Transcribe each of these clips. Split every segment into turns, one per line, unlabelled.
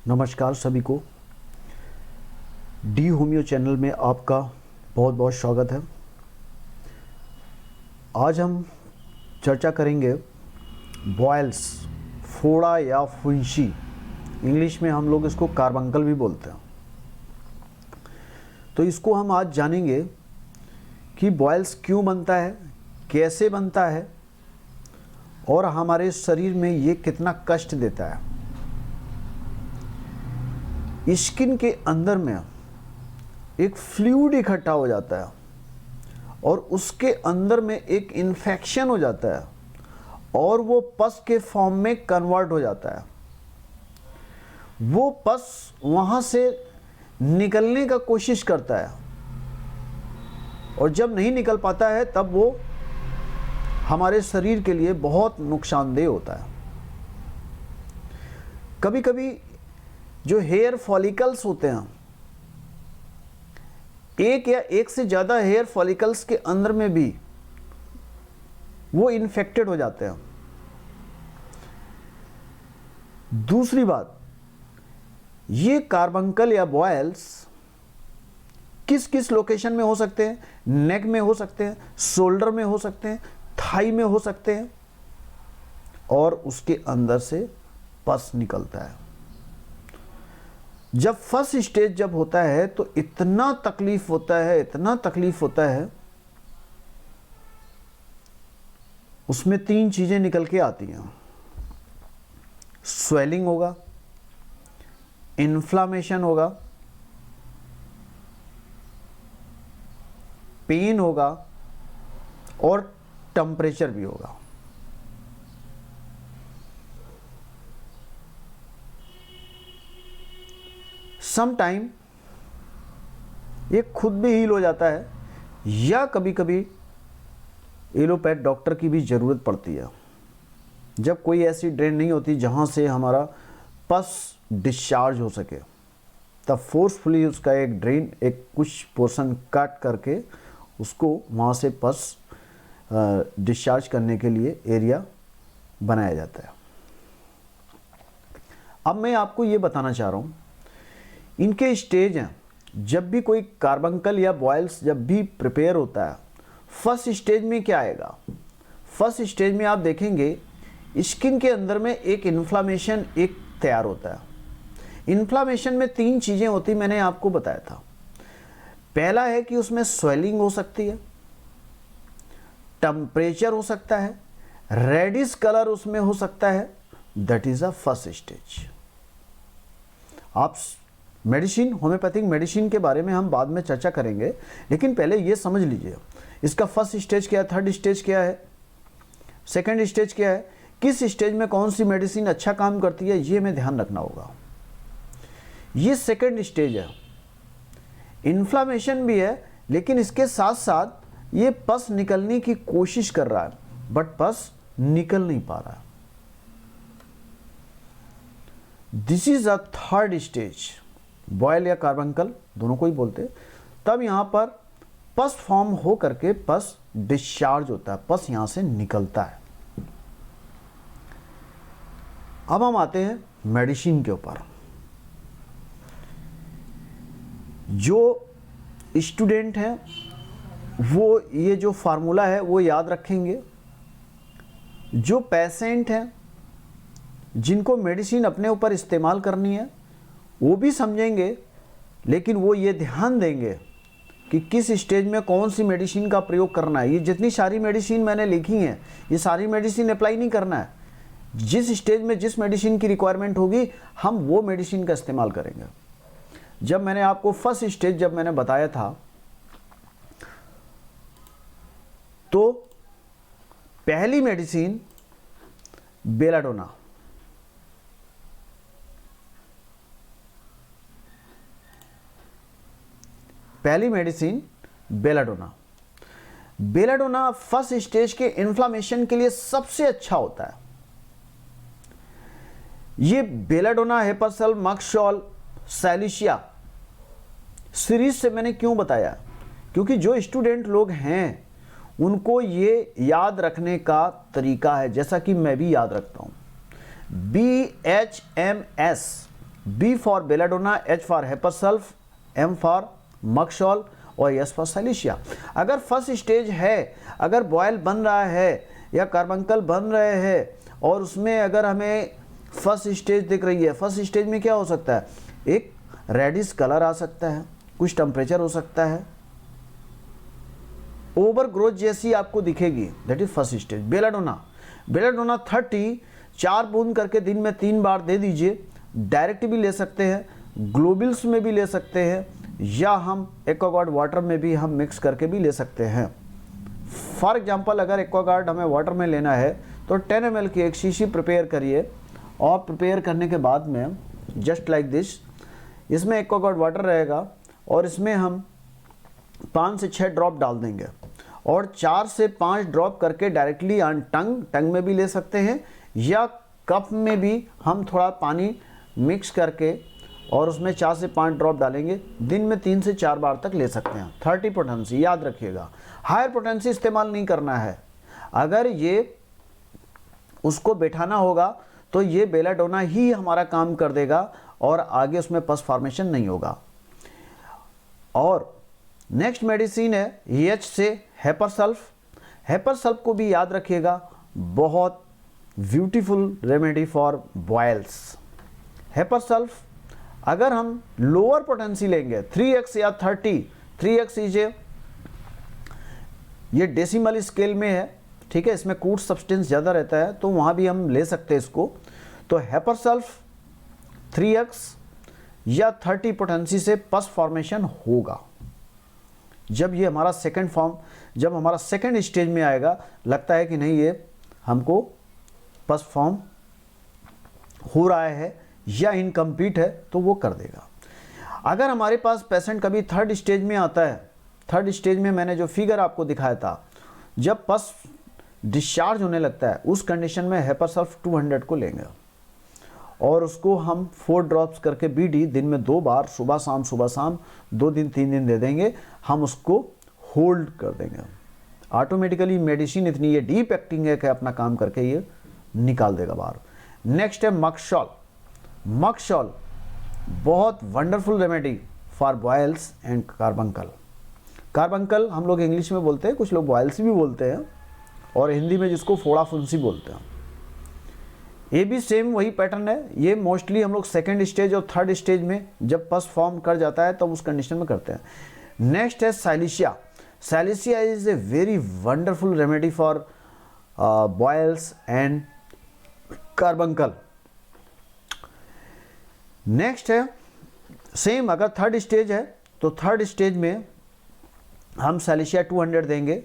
नमस्कार सभी को। डी होमियो चैनल में आपका बहुत बहुत स्वागत है। आज हम चर्चा करेंगे बॉयल्स, फोड़ा या फुंसी। इंग्लिश में हम लोग इसको कार्बंकल भी बोलते हैं। तो इसको हम आज जानेंगे कि बॉयल्स क्यों बनता है, कैसे बनता है और हमारे शरीर में ये कितना कष्ट देता है। स्किन के अंदर में एक फ्लूइड इकट्ठा हो जाता है और उसके अंदर में एक इन्फेक्शन हो जाता है और वो पस के फॉर्म में कन्वर्ट हो जाता है। वो पस वहाँ से निकलने का कोशिश करता है और जब नहीं निकल पाता है तब वो हमारे शरीर के लिए बहुत नुकसानदेह होता है। कभी कभी जो हेयर फॉलिकल्स होते हैं, एक या एक से ज़्यादा हेयर फॉलिकल्स के अंदर में भी वो इन्फेक्टेड हो जाते हैं। दूसरी बात, ये कार्बंकल या बॉयल्स किस किस लोकेशन में हो सकते हैं? नेक में हो सकते हैं, शोल्डर में हो सकते हैं, थाई में हो सकते हैं और उसके अंदर से पस निकलता है। जब फर्स्ट स्टेज जब होता है तो इतना तकलीफ होता है, उसमें 3 चीजें निकल के आती हैं। स्वेलिंग होगा, इन्फ्लामेशन होगा, पेन होगा और टेम्परेचर भी होगा। सम टाइम ये खुद भी हील हो जाता है या कभी कभी एलोपैथ डॉक्टर की भी ज़रूरत पड़ती है। जब कोई ऐसी ड्रेन नहीं होती जहाँ से हमारा पस डिस्चार्ज हो सके, तब फोर्सफुली उसका एक ड्रेन, एक कुछ पोर्शन काट करके उसको वहाँ से पस डिस्चार्ज करने के लिए एरिया बनाया जाता है। अब मैं आपको ये बताना चाह रहा हूँ, इनके स्टेज हैं। जब भी कोई कार्बंकल या बॉयल्स जब भी प्रिपेयर होता है, फर्स्ट स्टेज में क्या आएगा? फर्स्ट स्टेज में आप देखेंगे स्किन के अंदर में एक इन्फ्लामेशन एक तैयार होता है। इन्फ्लामेशन में 3 चीज़ें होती, मैंने आपको बताया था। पहला है कि उसमें स्वेलिंग हो सकती है, टेम्परेचर हो सकता है, रेडिश कलर उसमें हो सकता है। That is a first stage. आप मेडिसिन, होम्योपैथिक मेडिसिन के बारे में हम बाद में चर्चा करेंगे, लेकिन पहले ये समझ लीजिए इसका फर्स्ट स्टेज क्या है, थर्ड स्टेज क्या है, सेकंड स्टेज क्या है, किस स्टेज में कौन सी मेडिसिन अच्छा काम करती है, ये में ध्यान रखना होगा। ये सेकंड स्टेज है, इन्फ्लामेशन भी है, लेकिन इसके साथ साथ ये पस निकलने की कोशिश कर रहा है, बट पस निकल नहीं पा रहा है। This is a third stage. Boil या कार्बंकल दोनों को ही बोलते हैं। तब यहां पर पस फॉर्म हो करके पस डिस्चार्ज होता है, पस यहां से निकलता है। अब हम आते हैं मेडिसिन के ऊपर। जो स्टूडेंट हैं वो ये जो फार्मूला है वो याद रखेंगे। जो पेशेंट हैं जिनको मेडिसिन अपने ऊपर इस्तेमाल करनी है वो भी समझेंगे, लेकिन वो ये ध्यान देंगे कि किस स्टेज में कौन सी मेडिसिन का प्रयोग करना है। ये जितनी सारी मेडिसिन मैंने लिखी हैं, ये सारी मेडिसिन अप्लाई नहीं करना है। जिस स्टेज में जिस मेडिसिन की रिक्वायरमेंट होगी हम वो मेडिसिन का इस्तेमाल करेंगे। जब मैंने आपको फर्स्ट स्टेज जब मैंने बताया था, तो पहली मेडिसिन बेलाडोना, पहली medicine belladonna. Belladonna first stage के इन्फ्लामेशन के लिए सबसे अच्छा होता है। ये बेलाडोना, हेपासोल, मक्सोल, सैलिसिया सीरीज से मैंने क्यों बताया? क्योंकि जो स्टूडेंट लोग हैं उनको ये याद रखने का तरीका है, जैसा कि मैं भी याद रखता हूं। BHMS B for belladonna, H for hepar sulph, M for merc sol और S फॉर साइलिशिया। अगर फर्स्ट स्टेज है, अगर बॉयल बन रहा है या कार्बंकल बन रहे हैं और उसमें अगर हमें फर्स्ट स्टेज दिख रही है, फर्स्ट स्टेज में क्या हो सकता है, एक रेडिश कलर आ सकता है, कुछ टेम्परेचर हो सकता है, ओवर ग्रोथ जैसी आपको दिखेगी, that is first stage. Belladonna 30 4 बूंद करके दिन में 3 बार दे दीजिए। डायरेक्ट भी ले सकते हैं, ग्लोबल्स में भी ले सकते हैं, या हम एक्वागार्ड वाटर में भी हम मिक्स करके भी ले सकते हैं। फॉर एग्जांपल अगर एक्वागार्ड हमें वाटर में लेना है तो 10 ml की एक शीशी प्रिपेयर करिए, और प्रिपेयर करने के बाद में जस्ट लाइक दिस, इसमें एक्वागार्ड वाटर रहेगा और इसमें हम 5 से 6 ड्रॉप डाल देंगे और 4 से 5 ड्रॉप करके डायरेक्टली ऑन टंग में भी ले सकते हैं, या कप में भी हम थोड़ा पानी मिक्स करके और उसमें 4 से 5 ड्रॉप डालेंगे। दिन में 3 से 4 बार तक ले सकते हैं। 30 पोटेंसी याद रखिएगा, हायर पोटेंसी इस्तेमाल नहीं करना है। अगर ये उसको बैठाना होगा तो ये बेलाडोना ही हमारा काम कर देगा और आगे उसमें पस फॉर्मेशन नहीं होगा। और नेक्स्ट मेडिसिन है H से हेपरसल्फ। हेपरसल्फ को भी याद रखिएगा, बहुत ब्यूटीफुल रेमेडी फॉर बॉयल्स। हेपरसल्फ अगर हम लोअर पोटेंसी लेंगे 3x या 30, 3x ये डेसिमल स्केल में है, ठीक है, इसमें कूट सब्सटेंस ज़्यादा रहता है तो वहाँ भी हम ले सकते हैं इसको। तो हेपरसल्फ 3x या 30 पोटेंसी से पस फॉर्मेशन होगा। जब ये हमारा सेकंड फॉर्म, जब हमारा सेकंड स्टेज में आएगा, लगता है कि नहीं ये हमको पस फॉर्म हो रहा है या इनकम्प्लीट है, तो वो कर देगा। अगर हमारे पास पेशेंट कभी थर्ड स्टेज में आता है, थर्ड स्टेज में मैंने जो फिगर आपको दिखाया था, जब पस डिस्चार्ज होने लगता है, उस कंडीशन में हेपरसल्फ 200 को लेंगे और उसको हम 4 ड्रॉप्स करके BD दिन में 2 बार, सुबह शाम 2 दिन 3 दिन दे देंगे। हम उसको होल्ड कर देंगे। ऑटोमेटिकली मेडिसिन इतनी ये डीप एक्टिंग है कि अपना काम करके ये निकाल देगा बाहर। नेक्स्ट है मक्सॉल। मक्सॉल बहुत wonderful remedy for boils and carbuncle. Carbuncle हम लोग इंग्लिश में बोलते हैं, कुछ लोग बॉयल्स भी बोलते हैं, और हिंदी में जिसको फोड़ा फुंसी बोलते हैं। ये भी सेम वही पैटर्न है। ये मोस्टली हम लोग सेकेंड स्टेज और थर्ड स्टेज में जब पस फॉर्म कर जाता है तब तो उस कंडीशन में करते हैं। नेक्स्ट है silicea. Silicea is a very wonderful remedy for boils and carbuncle. Next है सेम, अगर थर्ड स्टेज है तो थर्ड स्टेज में हम साइलिशिया 200 देंगे।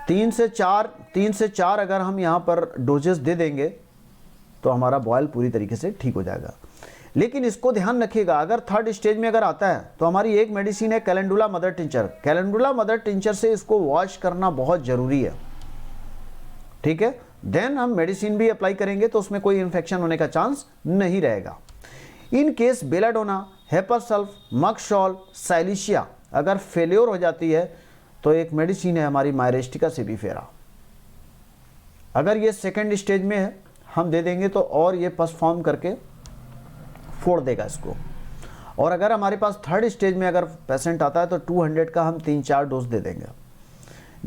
3 से 4 अगर हम यहाँ पर डोजेस दे देंगे तो हमारा बॉयल पूरी तरीके से ठीक हो जाएगा। लेकिन इसको ध्यान रखिएगा, अगर थर्ड स्टेज में अगर आता है तो हमारी एक मेडिसिन है calendula mother tincture. Calendula mother tincture से इसको वॉश करना बहुत ज़रूरी है, ठीक है। देन हम मेडिसिन भी अप्लाई करेंगे तो उसमें कोई इन्फेक्शन होने का चांस नहीं रहेगा। इन केस बेलाडोना, हेपरसल्फ, मक्सॉल, साइलिशिया अगर फेल्योर हो जाती है तो एक मेडिसिन है हमारी मायरेस्टिका सेबीफेरा। अगर ये सेकेंड स्टेज में है हम दे देंगे तो और ये पस फॉर्म करके फोड़ देगा इसको। और अगर हमारे पास थर्ड स्टेज में अगर पेशेंट आता है तो 200 का हम 3-4 डोज दे देंगे।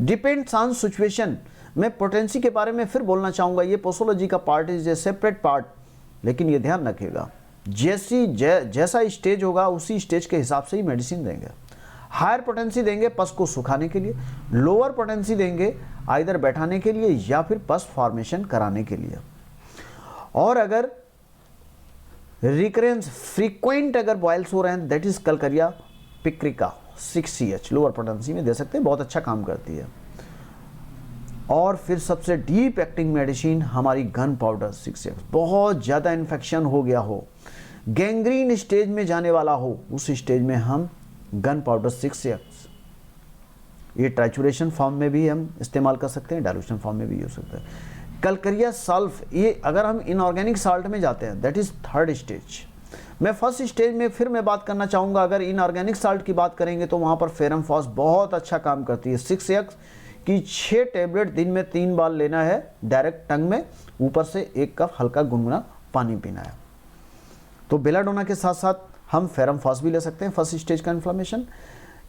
Depends on situation. मैं पोटेंसी के बारे में फिर बोलना चाहूँगा, ये पोसोलॉजी का part is a separate part, लेकिन ये ध्यान रखिएगा जैसा स्टेज होगा उसी स्टेज के हिसाब से ही मेडिसिन देंगे। हायर पोटेंसी देंगे पस को सुखाने के लिए, लोअर पोटेंसी देंगे आइदर बैठाने के लिए या फिर पस फॉर्मेशन कराने के लिए। और अगर रिकरेंस फ्रीक्वेंट अगर बॉयल्स हो रहे हैं, that is calcarea picrica 6CH lower potency में दे सकते हैं, बहुत अच्छा काम करती है। और फिर सबसे डीप एक्टिंग मेडिसिन हमारी गन पाउडर 6X। बहुत ज़्यादा इन्फेक्शन हो गया हो, गैंग्रीन स्टेज में जाने वाला हो, उस स्टेज में हम गन पाउडर 6X ये ट्राइचुरेशन फॉर्म में भी हम इस्तेमाल कर सकते हैं, डाइल्यूशन फॉर्म में भी हो सकता है। कलकरिया सल्फ, ये अगर हम इनऑर्गेनिक साल्ट में जाते हैं दैट इज़ थर्ड स्टेज। मैं फर्स्ट स्टेज में फिर मैं बात करना चाहूँगा, अगर इनऑर्गेनिक साल्ट की बात करेंगे तो वहाँ पर फेरम फॉस बहुत अच्छा काम करती है। 6X की 6 टैबलेट दिन में 3 बार लेना है डायरेक्ट टंग में, ऊपर से 1 कप हल्का गुनगुना पानी पीना है। तो बेलाडोना के साथ साथ हम फेरम फास्ट भी ले सकते हैं फर्स्ट स्टेज का इन्फ्लेमेशन।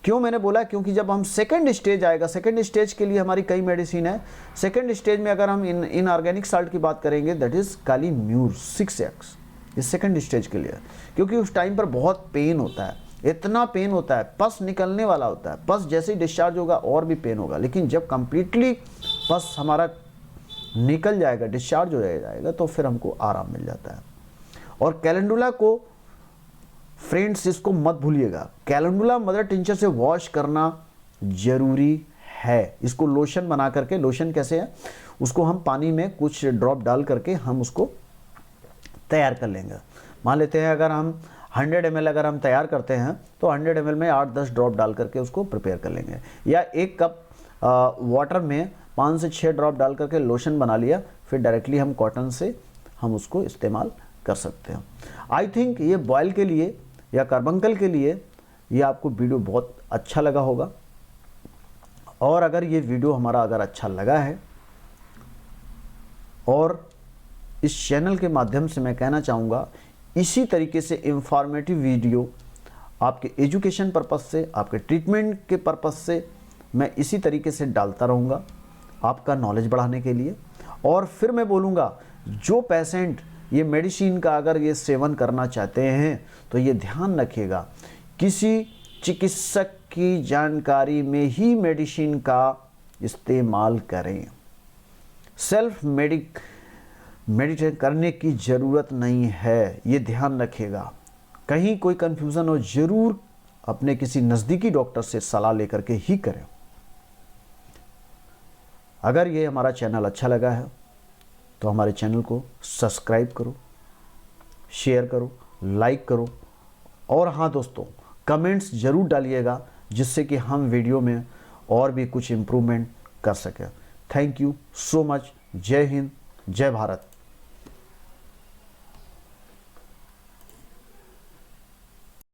क्यों मैंने बोला, क्योंकि जब हम सेकंड स्टेज आएगा, सेकंड स्टेज के लिए हमारी कई मेडिसिन है। सेकंड स्टेज में अगर हम इनऑर्गेनिक साल्ट की बात करेंगे, that is Kali mur 6x, ये सेकंड स्टेज के लिए, क्योंकि उस टाइम पर बहुत पेन होता है, इतना पेन होता है, पस निकलने वाला होता है, पस जैसे ही डिस्चार्ज होगा और भी पेन होगा, लेकिन जब कंप्लीटली पस हमारा निकल जाएगा, डिस्चार्ज हो जाएगा, तो फिर हमको आराम मिल जाता है। और कैलेंडुला को फ्रेंड्स, इसको मत भूलिएगा, कैलेंडुला मदर टिंचर से वॉश करना जरूरी है। इसको लोशन बना करके, लोशन कैसे है, उसको हम पानी में कुछ ड्रॉप डाल करके हम उसको तैयार कर लेंगे। मान लेते हैं अगर हम 100 ml अगर हम तैयार करते हैं तो 100 ml में 8-10 ड्रॉप डाल करके उसको प्रिपेयर कर लेंगे, या 1 कप वाटर में 5 से 6 ड्रॉप डाल करके लोशन बना लिया, फिर डायरेक्टली हम कॉटन से हम उसको इस्तेमाल कर सकते हैं। आई थिंक ये बॉयल के लिए या कार्बंकल के लिए ये आपको वीडियो बहुत अच्छा लगा होगा। और अगर ये वीडियो हमारा अगर अच्छा लगा है, और इस चैनल के माध्यम से मैं कहना चाहूँगा, इसी तरीके से इंफॉर्मेटिव वीडियो आपके एजुकेशन पर्पस से, आपके ट्रीटमेंट के पर्पस से मैं इसी तरीके से डालता रहूँगा आपका नॉलेज बढ़ाने के लिए। और फिर मैं बोलूँगा, जो पेशेंट ये मेडिसिन का अगर ये सेवन करना चाहते हैं तो ये ध्यान रखिएगा, किसी चिकित्सक की जानकारी में ही मेडिसिन का इस्तेमाल करें। सेल्फ मेडिटेट करने की ज़रूरत नहीं है, ये ध्यान रखिएगा। कहीं कोई कन्फ्यूज़न हो, ज़रूर अपने किसी नज़दीकी डॉक्टर से सलाह लेकर के ही करें। अगर ये हमारा चैनल अच्छा लगा है तो हमारे चैनल को सब्सक्राइब करो, शेयर करो, लाइक करो, और हाँ दोस्तों, कमेंट्स ज़रूर डालिएगा, जिससे कि हम वीडियो में और भी कुछ इम्प्रूवमेंट कर सकें। Thank you so much. जय हिंद, जय भारत।